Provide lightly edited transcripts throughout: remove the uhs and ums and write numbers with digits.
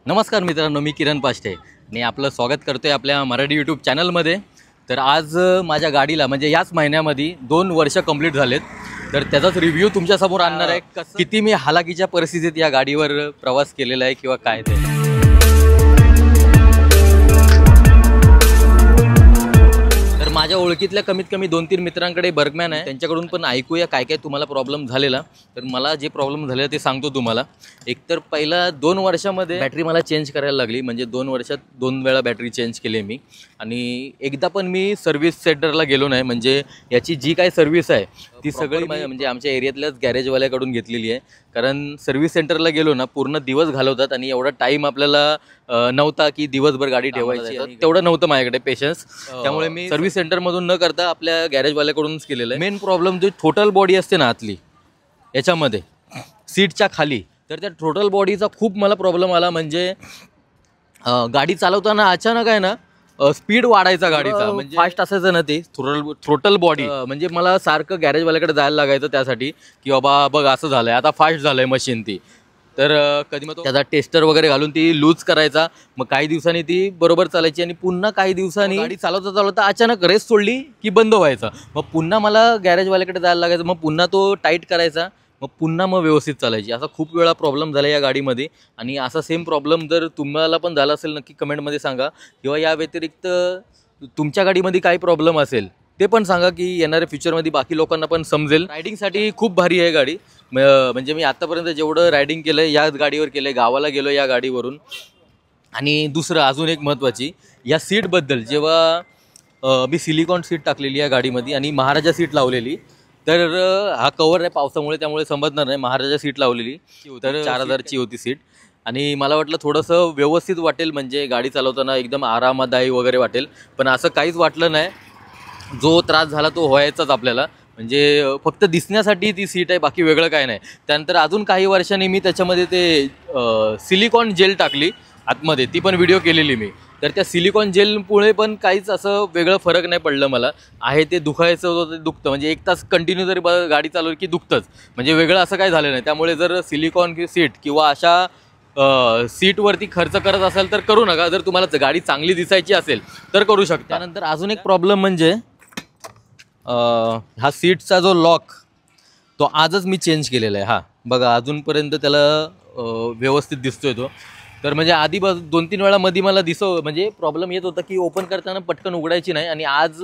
नमस्कार मित्रांनो, मी किरण पाष्टे आणि आपलं स्वागत करतोय आपल्या मराठी यूट्यूब चॅनलमध्ये। तर आज माझ्या गाडीला म्हणजे याच महिन्यामध्ये 2 वर्ष कंप्लीट झालेत, तर त्याचाच रिव्ह्यू तुमच्यासमोर आणणार आहे। किती मी हालाकीच्या परिस्थितीत या गाडीवर प्रवास केलेला आहे किंवा काय ते। माझ्या ओळखीतल्या कमीत कमी 2-3 मित्रांकडे बर्गमॅन आहे, त्यांच्याकडून पण ऐकूया काय काय तुम्हाला प्रॉब्लेम झालेला। तर मला जे प्रॉब्लेम झाले ते सांगतो तुम्हाला। एकतर पहिला 2 वर्षामध्ये बॅटरी मला चेंज करायला लागली, म्हणजे 2 वर्षात 2 वेळा बॅटरी चेंज केली मी। आणि एकदा पण मी सर्व्हिस सेंटरला गेलो नाही, म्हणजे याची जी काय सर्व्हिस आहे ती सगळी म्हणजे आमच्या एरियातल्याच गॅरेजवाल्याकडून घेतलेली आहे। कारण सर्व्हिस सेंटरला गेलो ना पूर्ण दिवस घालवतात आणि एवढा टाईम आपल्याला नव्हता की दिवसभर गाडी ठेवायची, तेवढं नव्हतं माझ्याकडे पेशन्स। त्यामुळे मी सर्व्हिस सेंटरमधून न करता आपल्या गॅरेजवाल्याकडूनच केलेलं आहे। मेन प्रॉब्लेम जो टोटल बॉडी असते ना आतली याच्यामध्ये सीटच्या खाली, तर त्या टोटल बॉडीचा खूप मला प्रॉब्लेम आला। म्हणजे गाडी चालवताना अचानक आहे ना स्पीड वाढायचा गाडीचा, म्हणजे फास्ट असायचं ना ते थ्रोटल बॉडी। म्हणजे मला सारखं गॅरेजवाल्याकडे जायला लागायचं त्यासाठी की बाबा बघ असं झालंय, आता फास्ट झालंय मशीन ती। तर कधी मग त्याचा टेस्टर वगैरे घालून ती लूज करायचा, मग काही दिवसांनी ती बरोबर चालायची आणि पुन्हा काही दिवसांनी गाडी चालवता अचानक रेस सोडली की बंद व्हायचा। मग पुन्हा मला गॅरेजवाल्याकडे जायला लागायचं, मग पुन्हा तो टाईट करायचा, मग पुन्हा व्यवस्थित चालायची। असा खूप वेळा प्रॉब्लेम झाला या गाडीमध्ये। आणि असा सेम प्रॉब्लेम जर तुम्हाला पण झाला असेल नक्की कमेंटमध्ये सांगा, किंवा या व्यतिरिक्त तुमच्या गाडीमध्ये काय प्रॉब्लेम असेल ते पण सांगा, की येणाऱ्या फ्युचरमध्ये बाकी लोकांना पण समजेल। रायडिंगसाठी खूप भारी आहे गाडी, म्हणजे मी आत्तापर्यंत जेवढं रायडिंग केलं आहे याच गाडीवर केलं आहे, गावाला गेलो या गाडीवरून। आणि दुसरं अजून एक महत्त्वाची, या सीटबद्दल, जेव्हा मी सिलिकॉन सीट टाकलेली आहे गाडीमध्ये आणि महाराजा सीट लावलेली, तर हा कवर आहे पावसामुळे त्यामुळे समजणार नाही, महाराजा सीट लावलेली, तर 4000ची होती सीट। आणि मला वाटलं थोडंसं व्यवस्थित वाटेल, म्हणजे गाडी चालवताना एकदम आरामदायी वगैरे वाटेल, पण असं काहीच वाटलं नाही। जो त्रास झाला तो व्हायचाच आपल्याला, म्हणजे फक्त दिसण्यासाठी ती सीट आहे, बाकी वेगळं काय नाही। त्यानंतर अजून काही वर्षांनी मी त्याच्यामध्ये ते सिलिकॉन जेल टाकली आतमध्ये, ती पण व्हिडिओ केलेली मी। तर त्या सिलिकॉन जेलमुळे पण काहीच असं वेगळं फरक नाही पडलं मला। आहे ते दुखायचं होतं ते दुखतं, म्हणजे 1 तास कंटिन्यू जरी गाडी चालवली की दुखतंच, म्हणजे वेगळं असं काही झालं नाही। त्यामुळे जर सिलिकॉन सीट किंवा अशा सीटवरती खर्च करत असाल तर करू नका, जर तुम्हाला गाडी चांगली दिसायची असेल तर करू शकता। त्यानंतर अजून एक प्रॉब्लेम म्हणजे हा सीटचा जो लॉक तो आजच मी चेंज केलेला आहे। हा बघा, अजूनपर्यंत त्याला व्यवस्थित दिसतोय तो। तर म्हणजे आधी 2-3 वेळा मध्ये मला म्हणजे प्रॉब्लेम येत होता की ओपन करताना पटकन उघडायची नाही, आणि आज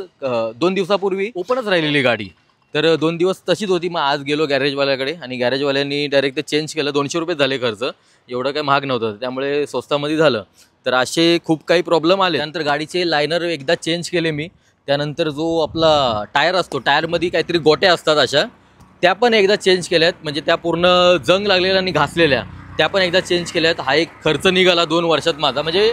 2 दिवसापूर्वी ओपनच राहिलेली गाडी, तर 2 दिवस तशीच होती। मग आज गेलो गॅरेजवाल्याकडे आणि गॅरेजवाल्यांनी डायरेक्ट ते चेंज केलं। 200 रुपये झाले खर्च, एवढं काही महाग नव्हतं, त्यामुळे स्वस्तामध्ये झालं। तर असे खूप काही प्रॉब्लेम आले। त्यानंतर गाडीचे लायनर एकदा चेंज केले मी। त्यानंतर जो आपला टायर असतो, टायरमध्ये काहीतरी गोट्या असतात अशा, त्या पण एकदा चेंज केल्यात, म्हणजे त्या पूर्ण जंग लागलेल्या आणि घासलेल्या त्या पण एकदा चेंज केल्यात। हा एक खर्च निघाला 2 वर्षात माझा, म्हणजे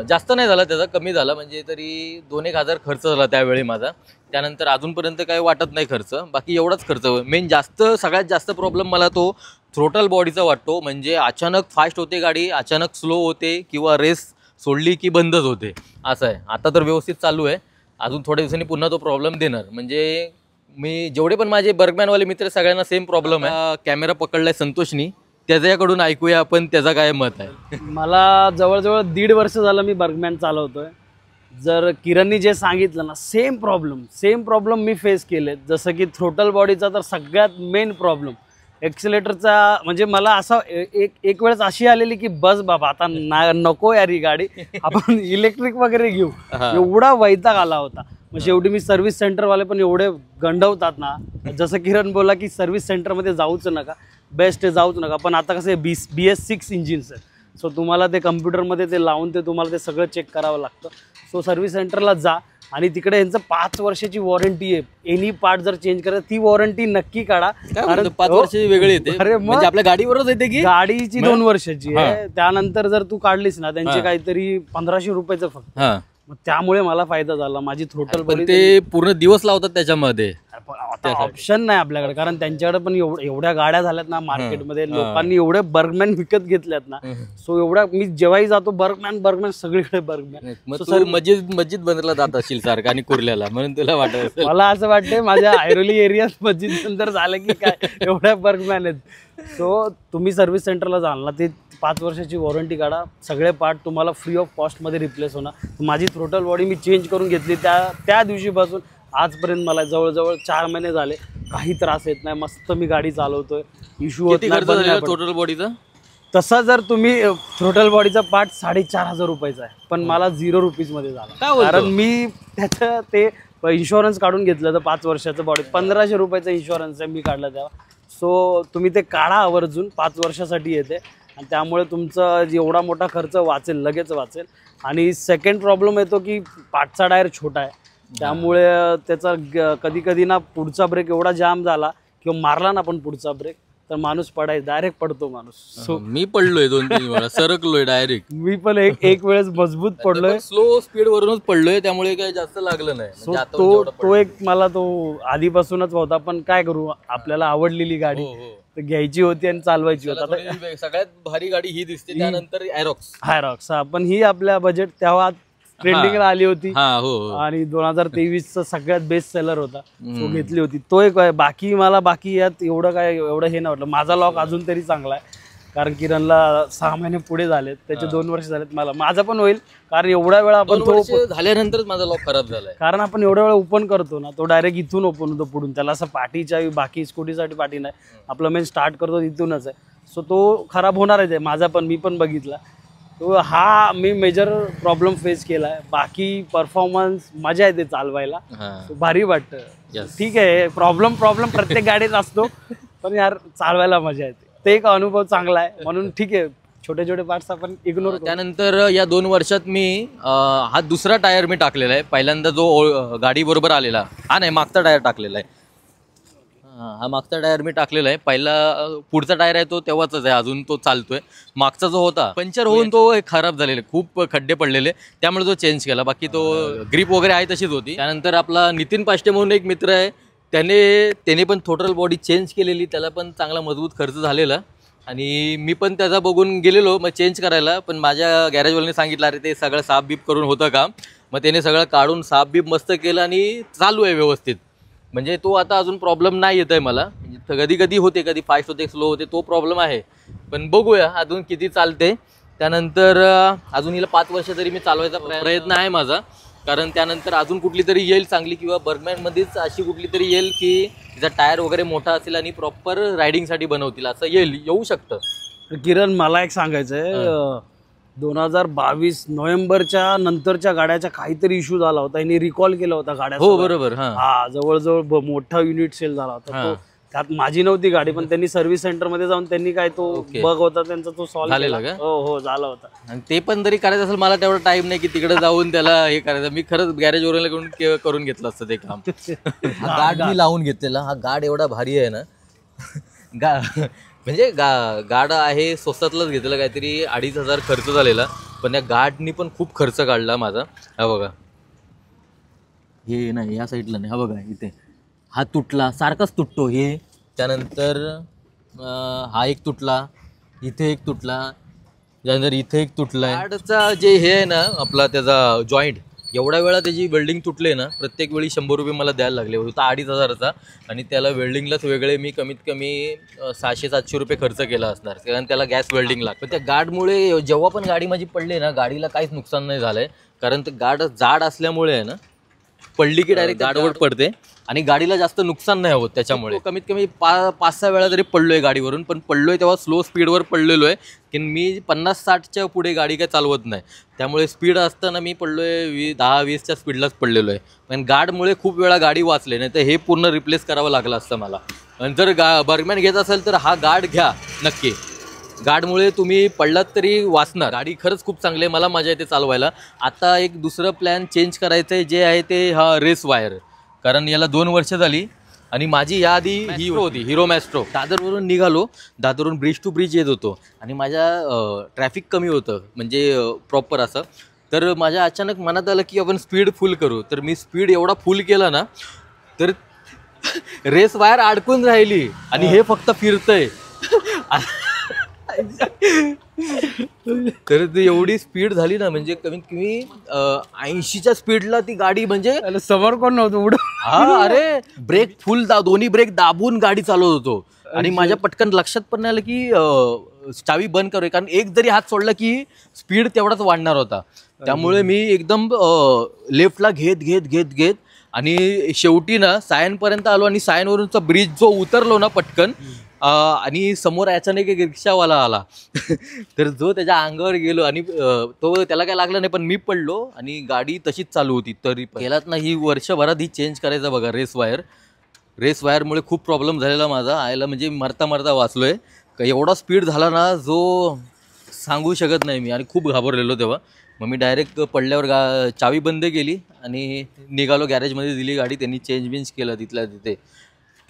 जास्त नाही झाला त्याचा, कमी झाला, म्हणजे तरी 2-1 हजार खर्च झाला त्यावेळी माझा। त्यानंतर अजूनपर्यंत काही वाटत नाही खर्च, बाकी एवढाच खर्च। मेन सगळ्यात जास्त प्रॉब्लेम मला तो थ्रोटल बॉडीचा वाटतो, म्हणजे अचानक फास्ट होते गाडी, अचानक स्लो होते, किंवा रेस सोडली की बंदच होते, असं आहे। आता तर व्यवस्थित चालू आहे, अजून थोड्या दिवसांनी पुन्हा तो प्रॉब्लेम देणार। म्हणजे मी जेवढे पण माझे बर्गमॅनवाले मित्र सगळ्यांना सेम प्रॉब्लेम आहे। कॅमेरा पकडलाय संतोषनी, त्याच्याकडून ऐकूया आपण त्याचा काय मत आहे। मला जवळजवळ 1.5 वर्ष झालं मी बर्गमॅन चालवतोय। जर किरणनी जे सांगितलं ना, सेम प्रॉब्लेम मी फेस केले। जसं की थ्रोटल बॉडीचा तर सगळ्यात मेन प्रॉब्लेम, एक्सिलेटरचा। म्हणजे मला असं एक वेळेस अशी आलेली की बस बाबा आता नको यार ही गाडी, आपण इलेक्ट्रिक वगैरे घेऊ, एवढा वैताग आला होता। मग शेवटी मी सर्व्हिस सेंटरवाले पण एवढे गंडवतात ना, जसं किरण बोला की सर्व्हिस सेंटरमध्ये जाऊच नका, बेस्ट आहे जाऊच नका। पण आता कसं आहे, BS6 इंजिन्स आहे, सो तुम्हाला ते कम्प्युटरमध्ये ते लावून ते तुम्हाला ते सगळं चेक करावं लागतं। सो सर्व्हिस सेंटरला जा, आणि तिकडे यांचं 5 वर्षाची वॉरंटी आहे। एनी पार्ट जर चेंज करायचं ती वॉरंटी नक्की काढा, कारण 5 वर्षाची वेगळी येते। अरे म्हणजे आपल्या गाडीवरच येते की गाडीची 2 वर्षाची आहे, त्यानंतर जर तू काढलीस ना त्यांचे काहीतरी 1500 रुपयाचं फक्त। मग त्यामुळे मला फायदा झाला। माझी थ्रोटल बॉडी ते पूर्ण दिवस लावतात त्याच्यामध्ये, ऑप्शन नाही आपल्याकडे, कारण त्यांच्याकडे पण एवढ्या गाड्या झाल्यात ना मार्केटमध्ये, लोकांनी एवढे बर्गमॅन विकत घेतल्यात ना। सो एवढ्या मी जेव्हाही जातो बर्गमॅन सगळीकडे बर्गमॅन। मस्जिद बनवला जात असेल सारखं आणि कुर्ल्याला, म्हणून तुला वाटत? मला असं वाटतंय माझ्या ऐरोली एरियात मस्जिद नंतर झालं की काय एवढ्या बर्गमॅन आहेत। सो तुम्ही सर्व्हिस सेंटरला जाल ना, 5 वर्षाची वॉरंटी काढा, सगळे पार्ट तुम्हाला फ्री ऑफ कॉस्टमध्ये रिप्लेस होणार. माझी थ्रोटल बॉडी मी चेंज करून घेतली, त्या दिवशीपासून आजपर्यंत मला जवळजवळ 4 महिने झाले, काही त्रास येत नाही, मस्त मी गाडी चालवतोय, इश्यू होत नाही. टोटल बॉडीचा तसा जर तुम्ही थ्रोटल बॉडीचा पार्ट 4,500 रुपयाचा आहे, पण मला 0 रुपीजमध्ये झाला, कारण मी त्याचं ते इन्शुरन्स काढून घेतलं तर 5 वर्षाचं बॉडी 1,500 रुपयाचा इन्शुरन्स आहे मी काढला तेव्हा. सो तुम्ही ते काढा आवर्जून, 5 वर्षासाठी येते आणि त्यामुळे तुमचा एवढा मोठा खर्च वाचेल, लगेच वाचेल. आणि सेकंड प्रॉब्लेम येतो की पाठचा टायर छोटा आहे, त्यामुळे त्याचा कधी कधी ना पुढचा ब्रेक एवढा जाम झाला किंवा मारला ना पण पुढचा ब्रेक तर माणूस डायरेक्ट पडतो माणूस. सो मी पडलोय 2-3 वेळा, सरकलोय डायरेक्ट. मी पण एक वेळेस मजबूत पडलोय, स्लो स्पीड वरूनच पडलोय, त्यामुळे काही जास्त लागलं नाही. सो तो एक मला तो आधीपासूनच होता, पण काय करू, आपल्याला आवडलेली गाडी तर घ्यायची होती आणि चालवायची होती. आता सगळ्यात भारी गाडी ही दिसते, त्यानंतर हायरॉक्स. पण ही आपल्या बजेट तेव्हा ट्रेंडिंगला आली होती आणि 2023 सगळ्यात बेस्ट सेलर होता, तो घेतली होती. तो एक बाकी यात एवढं हे नाही वाटलं. माझा लॉक अजून तरी चांगला आहे, कारण किरणला 6 महिने पुढे झालेत, त्याचे 2 वर्ष झालेत, माझा पण होईल, कारण एवढ्या वेळा आपण तो झाल्यानंतरच माझा लॉक खराब झालाय. कारण आपण एवढ्या वेळा ओपन करतो ना, तो डायरेक्ट इथून ओपन होतो पुढून, त्याला असं पाठीच्या बाकी स्कूटीसाठी पाठी नाही, आपलं मेन स्टार्ट करतो इथूनच आहे. सो तो खराब होणार आहे माझा पण, मी पण बघितला. तो हा मी मेजर प्रॉब्लेम फेस केला आहे. बाकी परफॉर्मन्स मजा येते चालवायला, भारी वाटतं. ठीक आहे, प्रॉब्लेम प्रत्येक गाडीत असतो, पण यार चालवायला मजा येते, ते एक अनुभव चांगला आहे. म्हणून ठीक आहे, छोटे छोटे पार्ट्स आपण इग्नोर. त्यानंतर या 2 वर्षात मी हा दुसरा टायर मी टाकलेला आहे. पहिल्यांदा जो गाडी बरोबर आलेला हा नाही, मागचा टायर टाकलेला आहे. हा मागचा टायर मी टाकलेला आहे. पहिला पुढचा टायर आहे तो तेव्हाच आहे, अजून तो चालतोय. मागचा जो होता पंक्चर होऊन तो खराब झालेला, खूप खड्डे पडलेले, त्यामुळे तो चेंज केला. बाकी तो ग्रिप वगैरे आहे तशीच होती. त्यानंतर आपला नितीन पाष्टे म्हणून एक मित्र आहे, त्याने पण टोटल बॉडी चेंज केलेली, त्याला पण चांगला मजबूत खर्च झालेला. आणि मी पण त्याचा बघून गेलेलो मग चेंज करायला, पण माझ्या गॅरेजवाल्याने सांगितलं अरे ते सगळं साफ बीप करून होतं का, मग त्याने सगळं काढून साफ बीप मस्त केलं आणि चालू आहे व्यवस्थित. म्हणजे तो आता अजून प्रॉब्लेम नाही येत आहे मला. कधी कधी होते, कधी फास्ट होते, स्लो होते, तो प्रॉब्लेम आहे, पण बघूया अजून किती चालते. त्यानंतर अजून हिला 5 वर्ष तरी मी चालवायचा प्रयत्न आहे माझा, कारण त्यानंतर अजून कुठली तरी येईल चांगली, किंवा बर्गमॅनमध्येच अशी कुठली तरी येईल की तिचा टायर वगैरे मोठा असेल आणि प्रॉपर रायडिंगसाठी बनवतील, असं येऊ शकतं. किरण मला एक सांगायचं आहे, 2022 नोव्हेंबरच्या नंतरच्या गाड्याचा काहीतरी इश्यू झाला होता, यांनी रिकॉल केला होता गाड्या. हो बरोबर. हा जवळजवळ मोठा युनिट सेल झाला होता, त्यात माझी नव्हती गाडी, पण त्यांनी सर्व्हिस सेंटर मध्ये जाऊन त्यांनी काय तो बग होता त्यांचा तो सॉल्व्ह झालेला. हो झाला होता. आणि ते पण जरी करायचं असेल, मला तेवढा टाइम नाही की तिकडे जाऊन त्याला हे करायचं. मी खरंच गॅरेज वरून करून घेतलं असतं ते काम. गार्ड मी लावून घेतलेला. हा गार्ड एवढा भारी आहे ना, म्हणजे गार्ड आहे स्वस्तातलाच घेतलेला, काहीतरी 2,500 खर्च झालेला, पण या गार्डनी पण खूप खर्च काढला माझा. हा बघा, हे नाही या साईडला नाही, हा बघा इथे हा तुटला, सारखाच तुटतो हे. त्यानंतर हा एक तुटला, इथे एक तुटला, त्यानंतर इथे एक तुटला. गार्डचा जे हे आहे ना आपला, त्याचा जॉईंट, एवढ्या वेळा त्याची वेल्डिंग तुटले ना, प्रत्येक वेळी 100 रुपये मला द्यायला लागले. होता 2,500चा, आणि त्याला वेल्डिंगलाच वेगळे मी कमीत कमी 600-700 रुपये खर्च केला असणार, कारण त्याला गॅस वेल्डिंग लागतं. त्या गार्डमुळे जेव्हा पण गाडी माझी पडली ना, गाडीला काहीच नुकसान नाही झालंय, कारण ते गार्ड जाड असल्यामुळे आहे ना, पडली की डायरेक्ट गाडीवर पडते आणि गाडीला जास्त नुकसान नाही होत. त्याच्यामुळे कमीत कमी 5-6 वेळा तरी पडलोय गाडीवरून, पण पडलोय तेव्हा स्लो स्पीडवर पडलेलो आहे, की मी 50-60च्या पुढे गाडी काय चालवत नाही, त्यामुळे स्पीड असताना मी पडलोय 10-20च्या स्पीडलाच पडलेलो आहे. पण गार्डमुळे खूप वेळा गाडी वाचले, नाही तर हे पूर्ण रिप्लेस करावं लागलं असतं मला. आणि जर बर्गमॅन घेत असेल तर हा गार्ड घ्या नक्की. गार्डमुळे तुम्ही पडलात तरी वाचणार. गाडी खरंच खूप चांगली आहे, मला मजा येते चालवायला. आता एक दुसरं प्लॅन चेंज करायचं आहे, जे आहे ते हा रेस वायर, कारण याला 2 वर्ष झाली. आणि माझी याआधी ही होती हिरो मॅस्ट्रो. दादरवरून निघालो, दादरवरून ब्रिज टू ब्रिज येत होतो आणि माझ्या ट्रॅफिक कमी होतं, म्हणजे प्रॉपर असं. तर माझ्या अचानक मनात आलं की आपण स्पीड फुल करू, तर मी स्पीड एवढा फुल केला ना, तर रेस वायर अडकून राहिली आणि हे फक्त फिरतंय. तर ती एवढी स्पीड झाली ना, म्हणजे कमीत कमी 80च्या स्पीडला ती गाडी, म्हणजे समोर कोण नव्हतं उडं. हा, अरे ब्रेक फुल दोन्ही ब्रेक दाबून गाडी चालवत होतो, आणि माझ्या पटकन लक्षात पण नाही आलं की चावी बंद करूया, कारण एक जरी हात सोडला की स्पीड तेवढाच वाढणार होता. त्यामुळे मी एकदम लेफ्टला घेत आणि शेवटी ना सायनपर्यंत आलो आणि सायनवरूनचा ब्रिज जो उतरलो ना पटकन, आणि समोर अचानक एक रिक्षावाला आला तर जो त्याच्या अंगावर गेलो आणि तो त्याला काय लागलं नाही, पण मी पडलो आणि गाडी तशीच चालू होती. तरी गेलात ना ही वर्षभरात ही चेंज करायचा बघा रेस वायरमुळे खूप प्रॉब्लेम झालेला माझा आयला, म्हणजे मरता वाचलोय. एवढा स्पीड झाला ना जो सांगू शकत नाही मी, आणि खूप घाबरलेलो तेव्हा. मग मी डायरेक्ट पडल्यावर चावी बंद केली आणि निघालो, गॅरेजमध्ये दिली गाडी, त्यांनी चेंज केलं तिथल्या तिथे.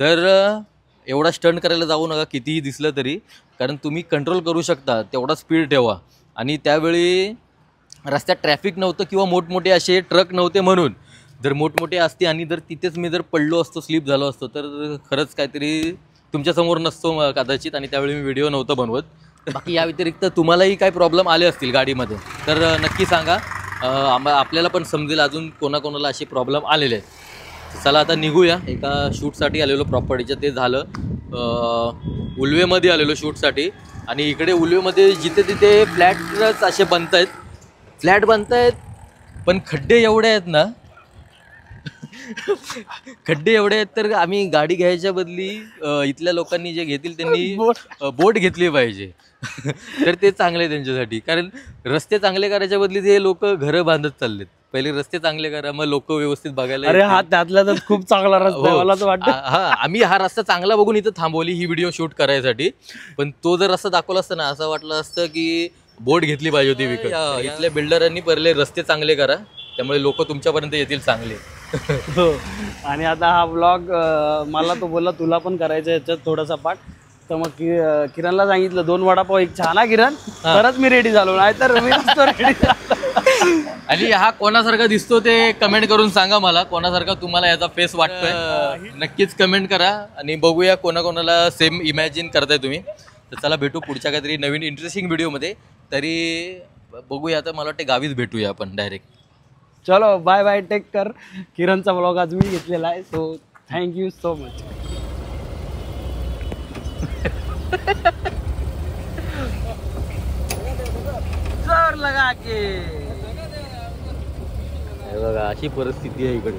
तर एवढा स्टंट करायला जाऊ नका कितीही दिसलं तरी, कारण तुम्ही कंट्रोल करू शकता तेवढा स्पीड ठेवा. आणि त्यावेळी रस्त्यात ट्रॅफिक नव्हतं किंवा मोठमोठे असे ट्रक नव्हते, म्हणून जर मोठमोठे असते आणि जर तिथेच मी जर पडलो असतो, स्लिप झालो असतो, तर खरंच काहीतरी तुमच्यासमोर नसतो कदाचित, आणि त्यावेळी मी व्हिडिओ नव्हतं बनवत. बाकी या व्यतिरिक्त तुम्हालाही काही प्रॉब्लेम आले असतील गाडीमध्ये तर नक्की सांगा, आपल्याला पण समजेल अजून कोणाकोणाला असे प्रॉब्लेम आलेले आहेत. चला आता निघूया. एका शूटसाठी आलेलो प्रॉपर्टीचं, ते झालं. उल्वेमध्ये आलेलो शूटसाठी, आणि इकडे उल्वेमध्ये जिथे तिथे फ्लॅटच असे फ्लॅट बनत आहेत, पण खड्डे एवढे आहेत ना तर आम्ही गाडी घ्यायच्या बदली इथल्या लोकांनी जे घेतील त्यांनी बोट घेतली पाहिजे तर ते चांगले त्यांच्यासाठी, कारण रस्ते चांगले करायच्या बदली ते लोक घरं बांधत चाललेत. पहिले रस्ते चांगले करा, मग लोक व्यवस्थित बघायला. अरे हा त्यातला तर खूप चांगला रस्ता आहे, मला तर वाटतं. हा, आम्ही हा रस्ता चांगला बघून इथं थांबवली ही व्हिडिओ शूट करायसाठी, पण तो जर रस्ता दाखवला असता ना, असं वाटलं असतं की बोट घेतली पाहिजे होती विकत. इथल्या बिल्डरांनी पहिले रस्ते चांगले करा, त्यामुळे लोक तुमच्यापर्यंत येतील चांगले. हो. आणि आता हा व्लॉग मला तो बोलला तुला पण करायचा याच्यात थोडासा पार्ट, तर मग किरणला सांगितलं 2 वडापाव 1 चहा ना किरण, तरच मी रेडी झालो, नाही तर मी नसतो रेडी. आणि हा कोणासारखा दिसतो ते कमेंट करून सांगा मला, कोणासारखा तुम्हाला याचा फेस वाटतोय नक्कीच कमेंट करा, आणि बघूया कोणाकोणाला सेम इमॅजिन करताय तुम्ही. तर चला भेटू पुढच्या काहीतरी नवीन इंटरेस्टिंग व्हिडिओमध्ये. तरी बघूया, आता मला वाटते गावीच भेटूया आपण डायरेक्ट. चलो बाय बाय, टेक कर. किरणचा व्लॉग आज मी घेतलेला आहे, सो थँक्यू सो मच. जोर लगा के बघा अशी परिस्थिती आहे इकडे.